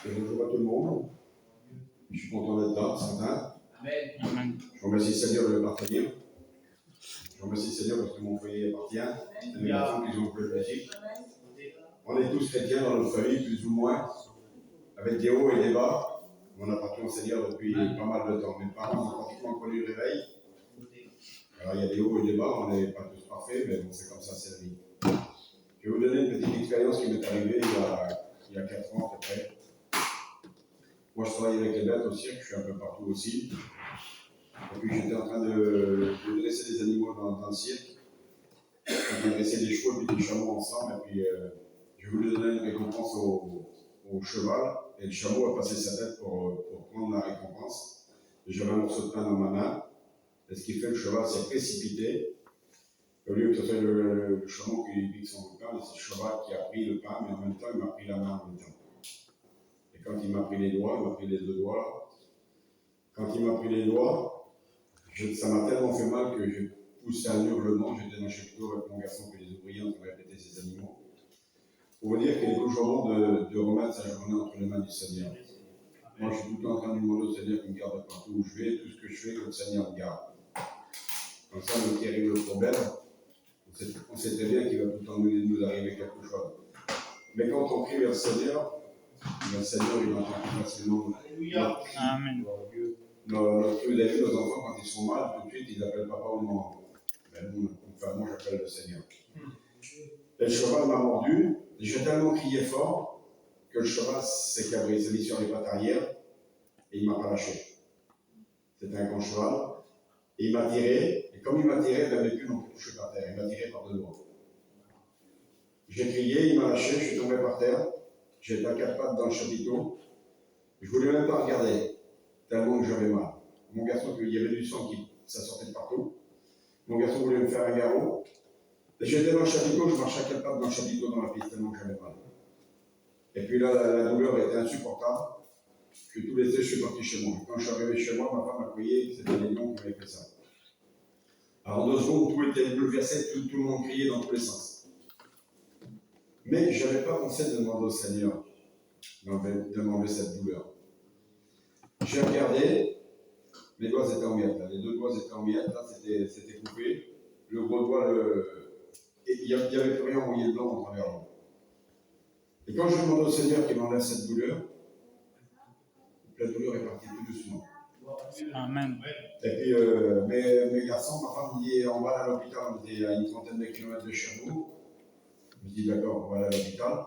Bonjour à tout le monde. Je suis content d'être là ce matin. Amen. Je remercie le Seigneur de le partager. Je remercie le Seigneur parce que mon foyer appartient. C'est mes enfants qui ont le plaisir. On est tous chrétiens dans notre famille, plus ou moins, avec des hauts et des bas. On appartient au Seigneur depuis pas mal de temps. Mes parents ont pratiquement connu le réveil. Alors il y a des hauts et des bas, on n'est pas tous parfaits, mais bon, c'est comme ça, c'est la vie. Je vais vous donner une petite expérience qui m'est arrivée il y a 4 ans à peu près. Moi, je travaille avec les bêtes au cirque, je suis un peu partout aussi. Et puis, j'étais en train de dresser des animaux dans le cirque. On a dressé des chevaux et des chameaux ensemble. Et puis, je voulais donner une récompense au cheval. Et le chameau a passé sa tête pour prendre la récompense. Et j'avais un morceau de pain dans ma main. Et ce qui fait, le cheval s'est précipité. Au lieu que ce soit le chameau qui pique son pain, c'est le cheval qui a pris le pain, mais en même temps, il m'a pris la main en même temps. Et quand il m'a pris les doigts, il m'a pris les 2 doigts là. Quand il m'a pris les doigts, ça m'a tellement fait mal que j'ai poussé un hurlement. J'étais dans le chapiteau avec mon garçon et les ouvriers en train de répéter ces animaux. Pour vous dire qu'il est toujours bon de remettre sa journée entre les mains du Seigneur. Moi, je suis tout le temps en train de demander au Seigneur qu'il me garde partout où je vais, tout ce que je fais, que le Seigneur me garde. Comme ça, quand il arrive le problème, on sait très bien qu'il va tout le temps nous arriver quelque chose. Mais quand on prie vers le Seigneur, il entend plus facilement. Alléluia. Amen. Vous avez vu, nos enfants, quand ils sont mal, tout de suite, ils appellent papa ou maman. Ben, moi, j'appelle le Seigneur. Et le cheval m'a mordu. J'ai tellement crié fort que le cheval s'est cabré. Il s'est mis sur les pattes arrière et il ne m'a pas lâché. C'était un grand cheval. Et il m'a tiré. Et comme il m'a tiré, il n'avait plus non plus touché par terre. Il m'a tiré par 2 doigts. J'ai crié, il m'a lâché, je suis tombé par terre. J'étais à 4 pattes dans le chapiteau. Je ne voulais même pas regarder, tellement que j'avais mal. Mon garçon, il y avait du sang ça sortait de partout. Mon garçon voulait me faire un garrot. Et j'étais dans le chapiteau, je marchais à 4 pattes dans le chapiteau dans la piste, tellement que j'avais mal. Et puis là, la douleur était insupportable. Je suis tout laissé, je suis parti chez moi. Quand je suis arrivé chez moi, ma femme m'a crié, c'était les lions qui m'avaient fait ça. Alors en 2 secondes, tout était bouleversé, tout le monde criait dans tous les sens. Mais je n'avais pas pensé de demander au Seigneur de m'enlever cette douleur. J'ai regardé, les doigts étaient en miettes, les 2 doigts étaient en miettes, là c'était coupé. Le gros doigt, il n'y avait plus rien envoyé de blanc en travers là. Et quand je demande au Seigneur qu'il m'enlève cette douleur, la douleur est partie tout doucement. Amen. Et puis mes garçons, ma femme dit on va à l'hôpital, on était à une trentaine de kilomètres de Cherbourg. Je dis d'accord, on va aller à l'hôpital.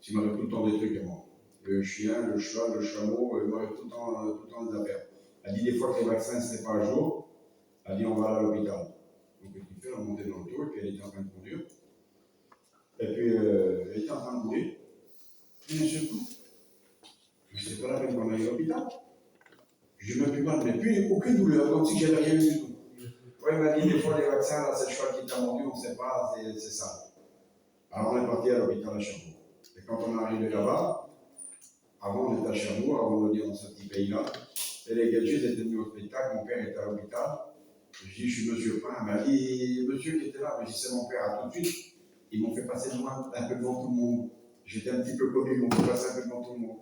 Il m'arrive tout le temps des trucs à moi. Le chien, le cheval, le chameau, il m'arrive tout le temps des affaires. Elle dit des fois que les vaccins ne seraient pas à jour, elle dit on va aller à l'hôpital. Donc elle fait, elle montait dans le tour et puis elle était en train de conduire. Et puis elle était en train de mourir. Et d'un seul coup, c'est pas la peine qu'on aille à l'hôpital. Je n'ai même plus mal, mais plus aucune douleur, comme si j'avais rien eu du tout. Ouais, elle m'a dit des fois les vaccins, là, c'est le cheval qui t'a mordu, on ne sait pas, c'est ça. Alors on est parti à l'hôpital à Cherbourg. Et quand on est arrivé là-bas, avant on était à Cherbourg, avant de venir dans ce petit pays-là, et les gadgets étaient venus au spectacle, mon père était à l'hôpital. Je dis, je suis monsieur Pain. Elle m'a dit, monsieur qui était là, mais je dis, c'est mon père, à tout de suite. Ils m'ont fait passer un peu devant tout le monde. J'étais un petit peu connu, ils m'ont fait passer un peu devant tout le monde.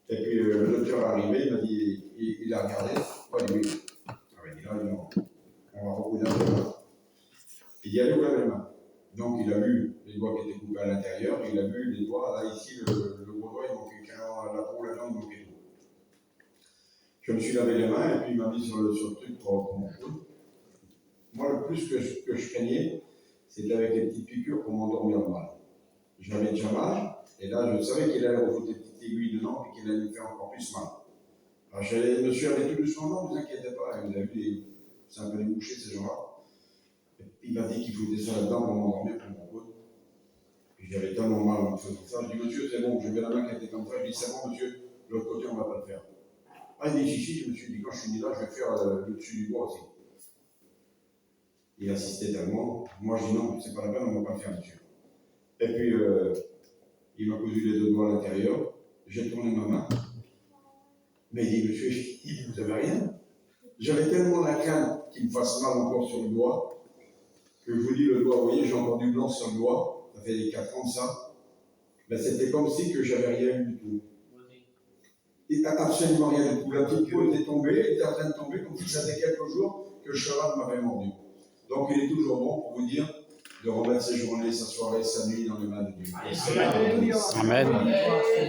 Et puis le docteur est arrivé, il m'a dit, il a regardé, ouais, oui. Ah oui, il dit là, on va rebouiller un peu là. Il dit, allez, ouvrir les mains. Donc il a vu les doigts qui étaient coupés à l'intérieur, il a vu les doigts, là ici, le gros doigt, il manquait carrément la peau, la jambe, il manquait tout. Je me suis lavé les mains et puis il m'a mis sur le truc pour mon coude. Moi, le plus que je craignais, c'était avec les petites piqûres pour m'endormir mal. J'avais déjà mal, et là, je savais qu'il allait rajouter des petites aiguilles dedans et qu'il allait me faire encore plus mal. Alors, je me suis arrêté tout doucement, non, ne vous inquiétez pas, vous avez vu, c'est un peu débouché ces gens-là. Il m'a dit qu'il foutait ça là-dedans pour m'endormir pour mon coude. J'avais tellement mal en faisant ça. Je dis, monsieur, c'est bon, je mets la main qui était comme ça. Je dis, c'est bon, monsieur, de l'autre côté, on ne va pas le faire. Ah, il dit, si, je me suis dit, quand je suis venu là, je vais faire le dessus du doigt aussi. Il insistait tellement. Moi, je dis, non, c'est pas la peine, on ne va pas le faire, monsieur. Et puis, il m'a cousu les 2 doigts à l'intérieur. J'ai tourné ma main. Mais il dit, monsieur, vous n'avez rien. J'avais tellement la crainte qu'il me fasse mal encore sur le doigt, que je vous dis, le doigt, vous voyez, j'ai encore du blanc sur le doigt. Ça fait 4 ans de ça. Ben, c'était comme si que j'avais rien eu du tout. Et absolument rien du tout. La petite peau était tombée, était en train de tomber, comme si ça faisait quelques jours que le cheval m'avait mordu. Donc il est toujours bon pour vous dire de remettre ses journées, sa soirée, sa nuit dans les mains de Dieu. Amen.